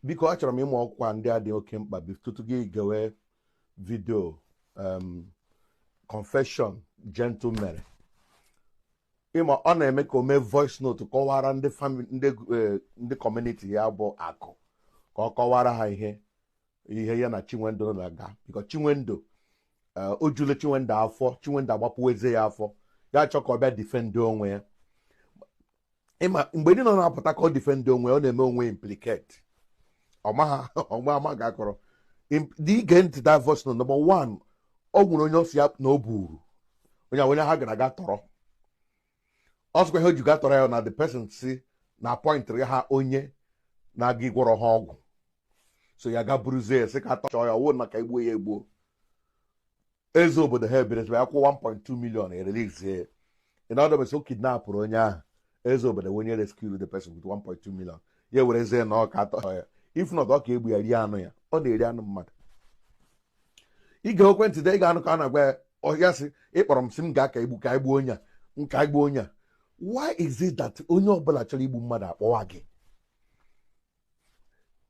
Biko achọrọ m ịmụ ọkwa ndị a dị oke mkpa tutu gị gewe vidio confession Gentle mere. Ịma ọ na-eme ka o mee voice note kọwara ndị family ndị community ya bụ akụ ka ọ kọwara ha ihe ya na Chinwendu na-aga because Chinwendu o jule Chinwendu afọ, Chinwendu agbapụ eze ya afọ, ya chọ ka ọ bịa defend onwe ya. Ịma mgbe ndị nọ na-apụta ka ọ defend onwe ya, ọ na-eme onwe implicate ọma ga-akọrọ dị ige ntị that voice note. Number one, ọ nwere onye ọsị ya na o buru onye ha gara aga tọrọ ọsịkwa ihe o ji ga tọrọ ya na the person si na point ha onye na-aga ịgwọrọ ha ọgwụ, so ya ga buruzie ya sị ka atọchọ ya ọwụ na ka egbuo ya egbuo. Eze obodo ha ebere ya kwụ 1.2 million erelease in other words, o kidnapụrụ onye ahụ. Eze obodo onye rescue the person with 1.2 million ya were eze na ọ ka atọ ya, if not ọ ka egbu ya rie anụ ya, ọ na-eri anụ mmadụ. Ige ekwentị ị ga-anụ ka a na-agwa ọhịa sị ịkpọrọ m sị m gaa ka egbuo onye a nka egbuo onye a. Why is it that onye ọbụla chọrọ igbu mmadụ akpọwa gị?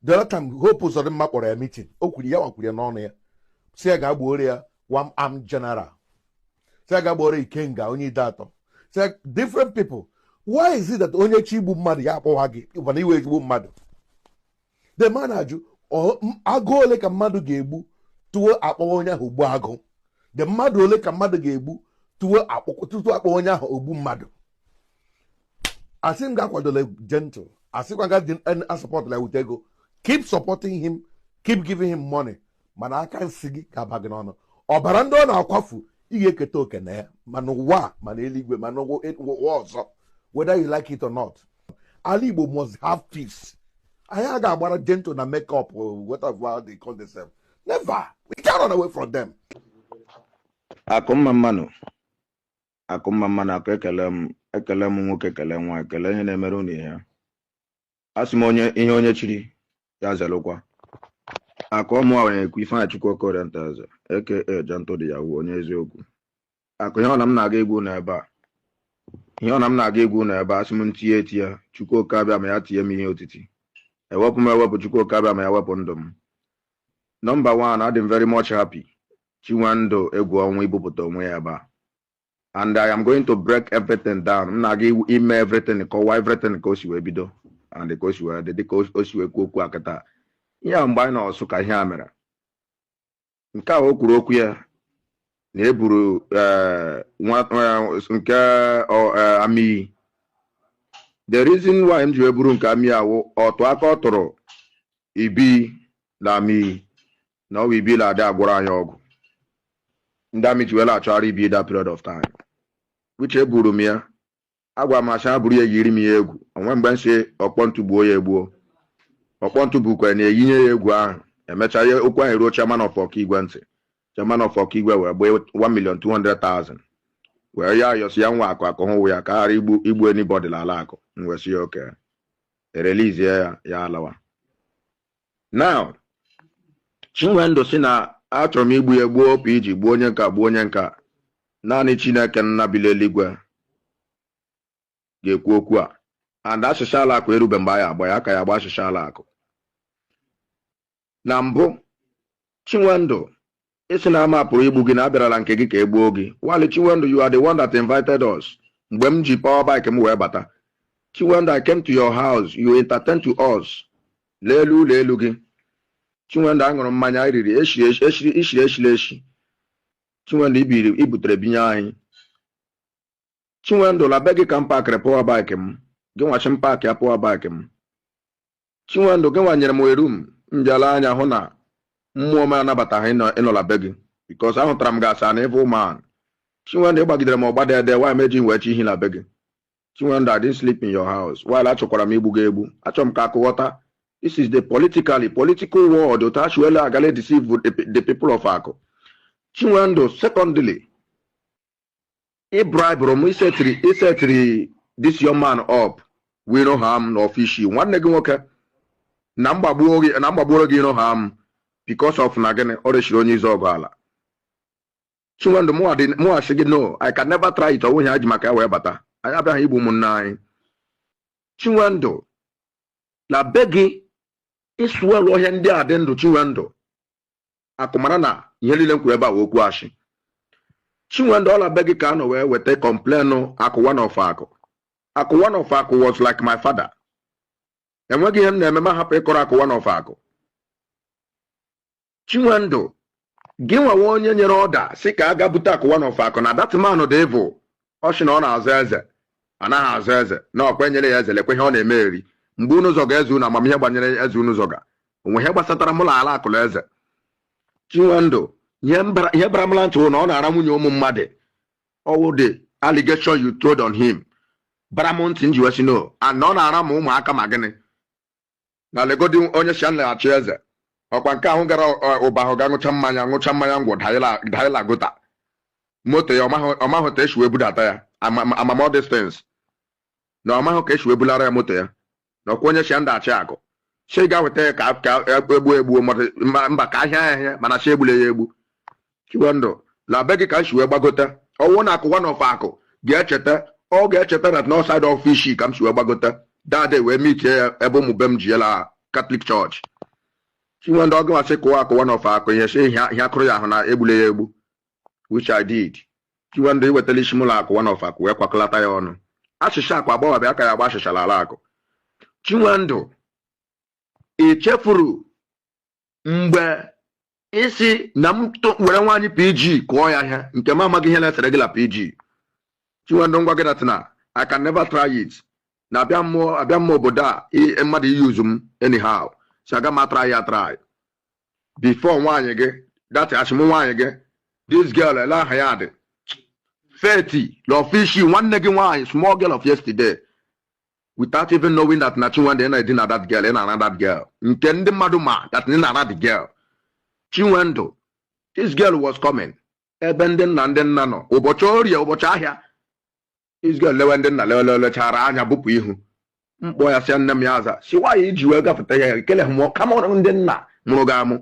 The other time Hope Uzodimma kpọrọ ya meeting, o kwuru ya nwakwuru ya n'ọnụ ya si ya ga-agbuoro ya one armed general, si ya ga-agbuoro Ikenga onye ide atọ, si different people. Why is it that onye chi igbu mmadụ ya akpọwa gị mana iwe egbu mmadụ? The man ajụ agụ ole ka mmadụ ga-egbu tuwo akpọwa onye ahụ ogbu agụ? The mmadụ ole ka mmadụ ga-egbu tutu akpọwa onye ahụ ogbu mmadụ? Asị m ga-akwadola Gentle, asịkwa ga support la with ego, keep supporting him, keep giving him money, mana aka nsị gị ga-aba gị n'ọnụ. Ọbara ndị ọ na-akwafu ị ga-eketa oke na ya ma n'ụwa ma n'eluigwe ma n'ụwa ọzọ, whether you like it or not. Ala Igbo must have peace. Anyị ga-agbara Gentle na make up whatever they call themselves. Never. We can't run away from them. Akụmma mmanụ akụ ekele m nwoke ekele nwa ekele ihe na-emere unu ya. Asị m ihe onye chiri ya zelụkwa. Akụ ọmụ a nwere ekwu Ifeanyị Chukwu Okorie Ntaeze aka Gentle dị ya wu onye eziokwu. Akụ ihe ọ na m na-aga egwu n'ebe a. Ihe ọ na m na-aga egwu n'ebe a, asị m ntinye etinye Chukwu oke abịa ma ya tinye m ihe otiti. Ewepụ m ewepụ Chukwu oke abịa ma ya wepụ ndụ m. Number one, I'm very much happy. Chinwendu egwu ọnwụ ibupụta onwe ya ebe a. And I am going to break everything down. I'm not going to email everything, call everything goes you bido. And the course where the course you cook akata. Yeah, I'm buying also Kahamera. Nka okwu okwu ya na eburu nke ami. The reason why I'm eburu nke ami awo otu aka otoro ibi na ami. Now we be like that gwara anya ọgụ. Ndị amị ji wela achọrọ ibi that period of time. Which eburu m ya. Agwa m asha buru ya yiri m ya egwu. Onwe mgbe nsi ọkpọ ntụgbuo ya egbuo. Ọkpọ ntụgbukwa na-eyinye ya egwu ahụ. Emecha ya okwu ahụ eruo chairman of Ọkaigwe ntị. Chairman of Ọkaigwe wee gbaa 1,200,000. Wee ya ayọsi ya nwa akụ hụ ya ka ghara igbu anybody n'ala akụ. Nwesi ya oke. Release ya alawa. Now, Chinwendu si na achọrọ m igbu ya gbuo PG gbuo onye nka naanị Chineke nna bi n'eluigwe ga-ekwu okwu a. And asịsha ala akụ erube mgbe ya agba ya aka ya agba asịsha ala akụ. Na mbụ Chinwendu isi na ama pụrụ igbu gị na abịarala nke gị ka egbuo gị. Wali Chinwendu, you are the one that invited us. Mgbe m ji power bike m wee bata, Chinwendu, I came to your house, you entertained to us. Leelu gị. Chinwendu aṅụrụ mmanya iriri eshi. Chinwendu ibutere binye anyị. Chinwendu la be gị ka m pakịrị power bike m. Gị nwachi m paakị ya power bike m. Chinwendu gị nwanyere m eru m mbịala anya hụ na mmụọ m anabataghị ịnọla be gị because ahụtara m gasa na evil man. Chinwendu ịgbagidere m ọgba dede why meji wee chi ihe na be gị. Chinwendu, I didn't sleep in your house while achọkwara m igbu gị egbu. Achọ m ka akụghọta. This is the political world that actually agale deceive the people of Ako. Chinwendu, secondly, he bribed him, he set this young man up. We know him no fishy. One nigga number bogi no harm because of nagane or shironi zogala. Chinwendu more shigi no. I can never try it. I won't have maka bata. I have a hibu munai. Chinwendu, la begi ịsụelụ ọhịa ndị a dị ndụ Chinwendu akụmara na ihe niile nkwuru ebe a okwu ashị. Chinwendu ọla be gị ka a nọ wee weta kọmplenụ akụ one of akụ. Akụ one of akụ was like my father. Enweghị ihe m na-eme ma hapụ ịkọrọ akụ one of akụ. Chinwendu gị nwawe onye nyere ọda si ka a ga bute akụ one of akụ na that man dị evil. Ọ sị na ọ na-azọ eze anaghị azọ eze na ọkwa nyere ya eze lekwe ihe ọ na-eme eri mgbe unu zọga eze unu amamihe gbanyere eze unu zọga onwe ihe gbasatara mụ na ala akụlụ eze. Chinwendu ihe bara m ntị na ọ na-ara nwunye ụmụ mmadụ ọwụ the allegation you throwed on him bara m ntị nji wesi no and ọ na-ara m ụmụaka ma gịnị na legodi onye si nlaghachi eze ọkwa nke ahụ gara ụba ahụ ga ṅụcha mmanya ngwụ daịla gota moto ya ọmahụ ka esi wee budata ya amamọ distance na ọmahụ ka esi wee bulara ya moto ya na ọkwa onye si ndachi akụ si ga weta ya ka egbu mba ka ahịa ahịa mana si egbule ya egbu. Chinwendu la be gị ka si wee gbagote ọwụ na akụ one of akụ ga-echeta na north side of Ishi ka m si wee gbagote dade wee mitie ya ebe ụmụ be m ji yela Catholic Church. Chinwendu ọ gịnwa sị kụwa akụ one of akụ ihe si ihe akụrụ ya ahụ na egbule ya egbu which I did. Chinwendu iwetala isi mụlọ akụ one of akụ wee kwakọlata ya ọnụ achịcha akụ agbọghọbịa aka ya agba achịchala ala akụ. Chinwendu ị chefuru mgbe isi na m were nwaanyị PG kụọ ya ahịa nke m amaghị ihe na-esere gị la PG. Chinwendu ngwa gị datịna I can never try it na abịa mmụọ obodo a mmadụ iyuzu m anyhow si aga m atry ya try before nwaanyị gị datị ashịm nwaanyị gị this girl ele aha ya dị Feti Lofishi nwanne gị nwaanyị small girl of yesterday without even knowing that na Chinwendu na-edina that girl na that girl nke ndị mmadụ ma that na the girl. Chinwendu this girl was coming ebe ndị nna nọ ụbọchị orie ụbọchị ahịa this girl lewe ndị nna lechara anya bupụ ihu mkpọ ya sị nne m ya aza si nwaanyị iji wee gafeta ya ekele hụ kama ndị nna mụrụ gị amụ.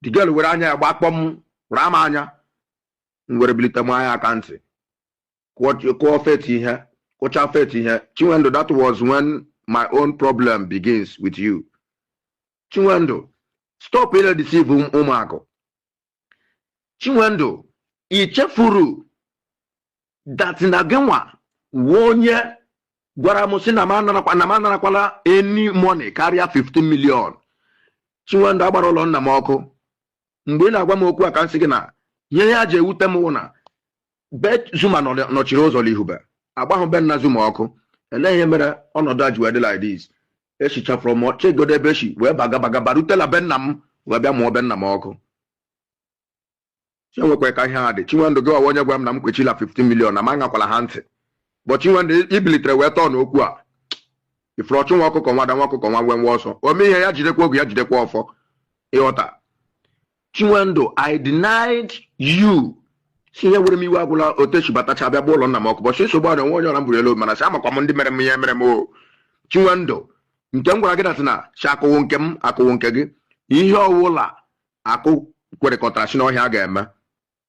The girl were anya ya gbakpọ m raa m anya m were bilite m anya aka ntị kụọ Feti ihe kụcha Feti ihe. Chinwendu that was when my own problem begins with you. Chinwendu stop ile deceive ụmụakụ. Chinwendu ị chefuru that na gị nwa onye gwara m sị na m anarakwala any money karịa 15 million. Chinwendu agbara ụlọ nna m ọkụ mgbe ị na-agwa m okwu a ka nsị gị na ihe ya ji ewute m na be Zuma nọchiri ụzọ n'ihube agbahụ be nna Zuma ọkụ ele ihe mere ọnọdụ a ji wee dị like this echichafụrụ m chegodo ebe echi wee baga rutela be nna m wee bịa mụọ be nna m ọkụ. Chinwekwe ka ihe ha dị. Chinwendu gị ọwa onye gwa m na m kwechila 15 million na m anyakwala ha ntị but Chinwendu ibilitere wee tọọ n'okwu a ifuru ọchụ nwa ọkụkọ nwa da nwa ọkụkọ nwa nwe ọsọ ome ihe ya jidekwa oge ya jidekwa ọfọ ịghọta. Chinwendu I denied you si ihe were m iwe agwụla otechi batacha bịa gba ụlọ nna m ọkụ bọchị nsogbu a na onwe onye ọra m buru elu mana si amakwa m ndị mere m ihe mere m o. Chinwendu nke m gwara gị datị na si akụwụ nke m akụwụ nke gị ihe ọwụla akụ kwerekọtara si n'ọhịa ga-eme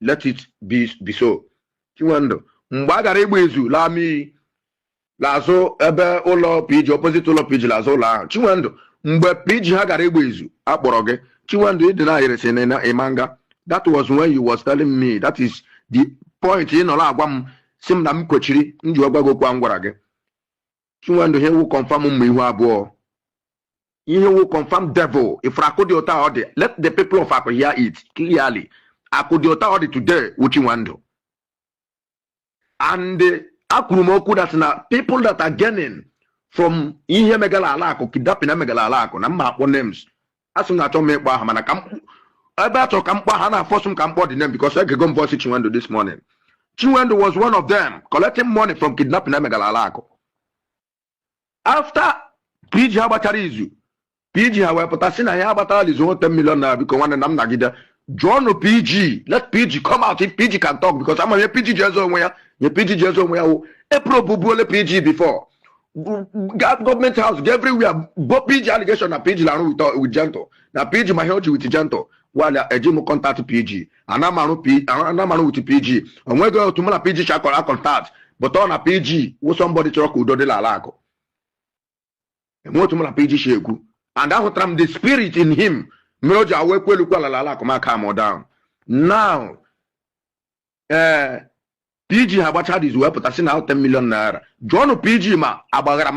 let it be so. Chinwendu mgbe a gara ịgba izu laa mmiri l'azụ ebe ụlọ PG opposite ụlọ PG l'azụ ụlọ ahụ. Chinwendu mgbe PG ha gara ịgba izu akpọrọ gị Chinwendu ịdị na ayịrịsị na ịmanga that was when you was telling me that is the point ị nọrọ agwa m si m na m kwechiri m ji ọgwa gị okwu a m gwara gị. Chinwendu ihe wu confirm mma ihu abụọ ihe wu confirm devil ifuru akụ dị ụta ọ dị let the people of Akụ hear it clearly. Akụ dị ụta ọ dị today wu Chinwendu and akwuru m okwu that na people that are gaining from ihe megala ala akụ kidnapping emegala ala akụ na mma akpọ names asị m na-achọ m ịkpọ aha mana ka ebe achọ ka mkpọ ha na-afọsụ m ka mkpọ the name because egego m voice Chinwendu this morning. Chinwendu was one of them collecting money from kidnapping emegala ala akụ. After PG ha gbachara izu PG ha wee pụta sị na ya agbatara izu 10 million naira biko nwanne na m nagide jụọnụ PG let PG come out if PG can talk because ama ihe PG ji ezo onwe ya nye PG ji ezo onwe ya wụ eprobubuole PG before government house go everywhere bo PG allegation na PG larụ with Gentle na PG ma ihe o ji with Gentle wala eji m contact PG anamarụ with PG onwego otu mụ na PG chakọrọ contact but ọ na PG wụ somebody chọrọ ka udo dị n'ala akụ enwe otu mụ na PG shi ekwu and ahụtara the spirit in him mere o ji awa ekwelukwa ala akụmaka amụ down. Now PG ha gbacha diz wepụta si na 10 million naira. Jụọnụ PG ma agbagara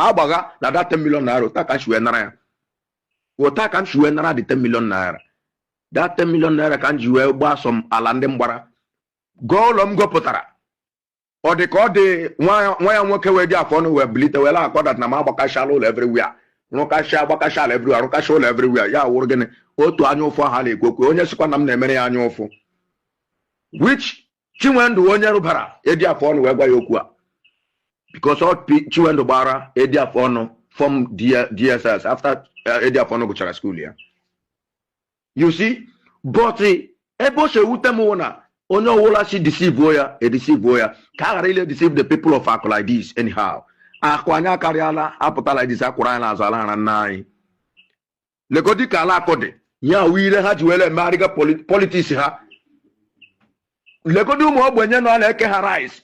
na that 10 million naira ụta ka shiwe nara ya. Ụta ka shiwe nara the 10 million naira. That 10 million naira ka ji wee gbaa som ala ndị mgbara. Gụọ ụlọ m gụpụtara. Ọ dị ka ọ dị nwa ya nwoke wee dị afọ ọnụ wee bilite wee akọdat na ma agbakashala ụlọ everywhere. Rụkasha agbakashala everywhere, rụkasha ụlọ everywhere. Ya wụrụ gịnị? Otu anya ụfụ ahụ na-ekwu okwu. Onye sikwa na m na-emere ya anya ụfụ. Which Chinwendu onye rụbara edi afọ ọnụ wee gwa ya okwu a. Because all Chinwendu gbara edi afọ ọnụ from DSS after edi afọ ọnụ gụchara school ya. You see? But ebe o se wute m na onye ọwụla si deceive ya, ka a ghara ile deceive the people of Akụ like this anyhow. Akụ anyị akarịala apụta like this akwụrụ anyị n'azụ ala hara nna anyị. Lekodi ka ala akụ dị, ya wire ha ji wele emegharịga politics ha. Lekodi ụmụ ogbenye nọ na-eke ha rice.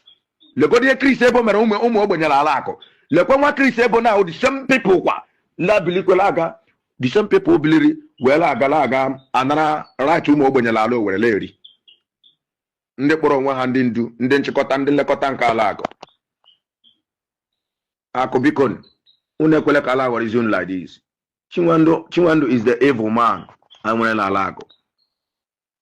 Lekodi Chris Ebo mere ụmụ ogbenye ala akụ. Lekwe nwa Chris Ebo na the same people kwa la bilikwela aga. The same people biliri wela aga anara right ụmụ ogbenye ala Owerri leri. Ndị kpọrọ onwe ha ndị ndu, ndị nchịkọta, ndị nlekọta nke ala akụ. Akụ biko unu ekwele ka ala ghọrọ zone like this. Chinwendu is the evil man enwerela ala akụ.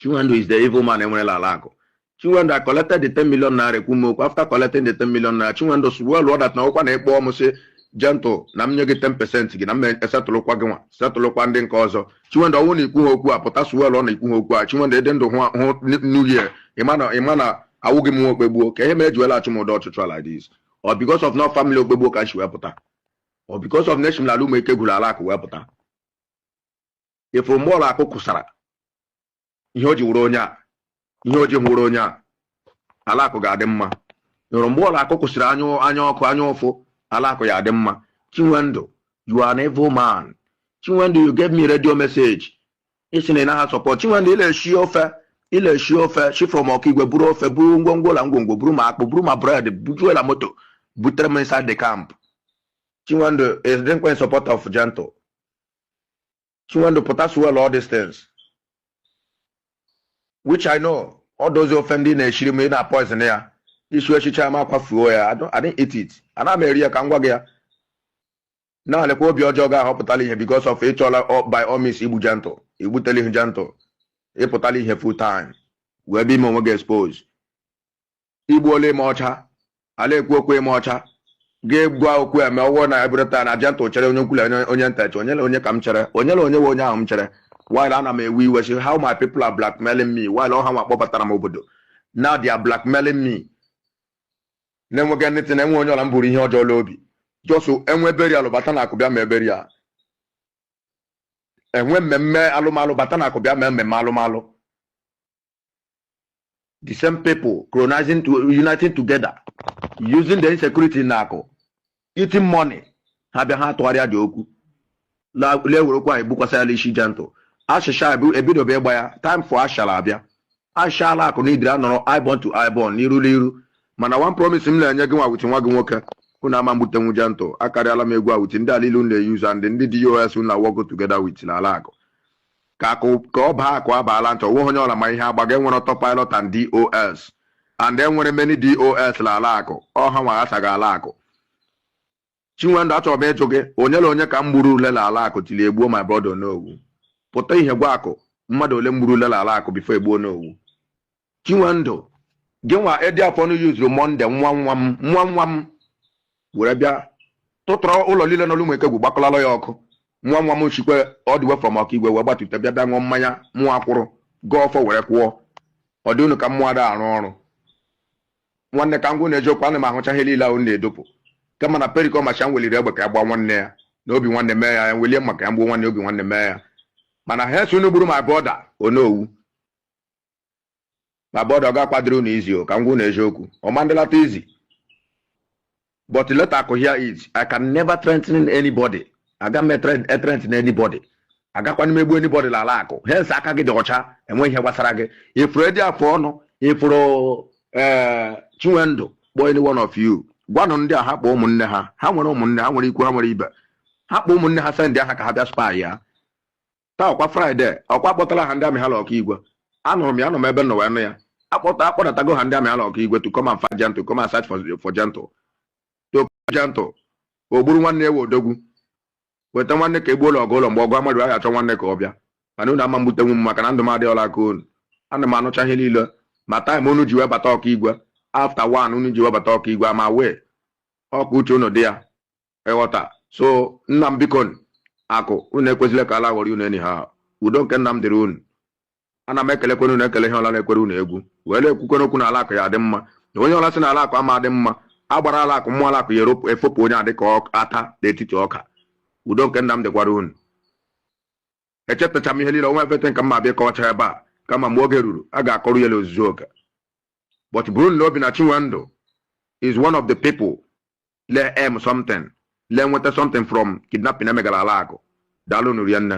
Chinwendu is the evil man enwerela ala akụ. Chinwendu I collected the 10 million naira kwumoku. After collecting the 10 million naira, Chinwendu swore Lord that na ụkwa na ịkpọ m sị gentle na m nye gị 10% gị na m esetụlụkwa gị nwa setụlụkwa ndị nke ọzọ. Chinwendu ọnwụ na ikwu ha okwu a pụta swell ọ na ikwu ha okwu a. Chinwendu ede ndụ hụ New Year ịma na awụghị m nwa okpegbuo ka ihe mere ejiwela achụ m ụdọ ọchụchụ like this. Or because of no family okpegbuo ka nshi wepụta. Or because of nation la ụmụ eke gwuru ala akụ wepụta. Ifuru mgbọọlụ akụ kwụsara ihe o ji wụrụ onye a, ihe o ji hụrụ onye a, ala akụ ga-adị mma. Ifuru mgbọọlụ akụ kwụsịrị anya ọkụ anya ụfụ, ala akụ ya adị mma. Chinwendu, you are an evil man. Chinwendu, you gave me radio message. Isi na ha support. Chinwendu ile shi ofe shi from Okigwe buru ofe buru ngwongwo la ngwongwo buru ma akpụ buru ma bread bujuo la moto butere m inside the camp. Chinwendu is the supporter of Gentle. Chinwendu put us well all these things, which I know all those offending a shiri na poison here. This way she chama kwa fuo ya. I didn't eat it. And I'm area kangwa gya. Now le ko bi ojo ga hospitali here because of it all by all means Ibu Gentle. Ibu teli Gentle. E potali here full time. We be mo get exposed. Ibu ole mocha. Ale kwekwe mocha. Ge gwa okwu eme owo na ebreta na Gentle chere onye nkule onye ntachi onye kam chere onye onye ahụ chere. While ana me we wish how my people are blackmailing me while all ha makpọbatara m obodo. Now they are blackmailing me. Nenwe ga niti na enwe onye ọla mburu ihe ọjọọ l'obi. Josu enwe burial bata na akụbịa ma burial. Enwe mmemme alụmalụ bata na akụbịa ma mmemme alụmalụ. The same people uniting together, using the insecurity na akụ, eating money. Ha bịa ha atụgharịa dị okwu. Le were okwu anyị bukwasa ya isi Gentle. Ashisha ebido be gba ya time for ashala abịa. Ashala akụ na idiri anọrọ ibon to ibon n'iru. Mana one promise m na-enye gị nwa wuti nwa gị nwoke unu ama mbutenwu Gentle akarịala m egwu a wuti ndị alilu na-use and ndị DOS na work together with n'ala akụ ka ọ baa akụ abaala ntọ onwe onye ọla ma ihe agbaga enwere ọtọ pilot and DOS and enwere many DOS n'ala akụ ọha nwa asaga ala akụ. Chinwendu achọrọ m ịjụ gị onye ka m gburu ule n'ala akụ tili egbuo my brother n'owu pụta ihe gwa akụ mmadụ ole mgburu ule n'ala akụ before egbuo n'owu. Chinwendu gị nwa edi afọ nu yuzuru Monday nwa m were bịa tụtụrụ ụlọ niile n'olu ụmụ ekegwu gbakọlalụ ya ọkụ. Nwa m chikwe ọ dịwe from Okigwe wee gbatute bịa ṅụọ mmanya mụọ akwụrụ gọọ ọfọ were kwụọ. Ọ dị unu ka mmụọ ada arụ ọrụ nwanne ka ngwụ na-ejiokwu ana m ahụcha ihe niile ahụ na-edopụ kama na perikọ macha m weliri egbe ka ya gba nwanne ya na obi nwanne mee ya welie maka ya mgbuo nwanne obi nwanne mee ya mana ha esi unu gburu my brother onowu my brother ọ ga-akwadoro unu izi o ka ngwụ na-ejiokwu ọmandịlata izi. But let I hear it. I can never threaten anybody. I can't threaten anybody. I can't maybe anybody like hence I can't get the ocha and when he was raggy. If ready for no, if for Chinwendu, boy, any one of you, one on the hap woman, how many equal riba. ha kpọ ụmụnne ha sendị aha ka ha bịa spa ya taa ọkwa fraịde ọkwa kpọtara ha ndị amị ha la ọka igwe anụrụ m ya anọ m ebe nọ wee nụ ya akpọdatago ha ndị amị ha la ọka igwe to come and fight Gentle, to come and search for Gentle to Gentle o gburu nwanne ewe odogwu weta nwanne ka egbuo ụlọ ọgụ ụlọ mgbe ọgụ amadụ a ga-achọ nwanne ka ọ bịa mana unu ama mbutenwu m maka na ndụ m adịghịla aka unu ana m anụcha ihe niile ma taịm unu ji webata ọka igwe after one unu ji webata ọka igwe ama wee ọkụ uche unu dị ya ịghọta so nna m biko akụ unu ekwesịrị ka ala ghọrọ unu enyi ha udo nke nna m dịrị unu ana m ekelekwana unu ekele ihe ọla na-ekwere unu egwu were ekwukwere okwu na ala akụ ya dị mma na onye ọla sị na ala akụ ama dị mma agbara ala akụ mmụọ ala akụ ya efopụ onye adị ka ata n'etiti ọka udo nke nna m dịkwara unu echetacha m ihe niile onwe efete nke mma abịa kọwacha ebe a kama mgbe oge ruru a ga-akọrọ ya n'ozuzu oke but bụrụ na obi na Chinwendu is one of the people le something le nweta something from kidnapping emegara ala akụ daalụ nụ rienne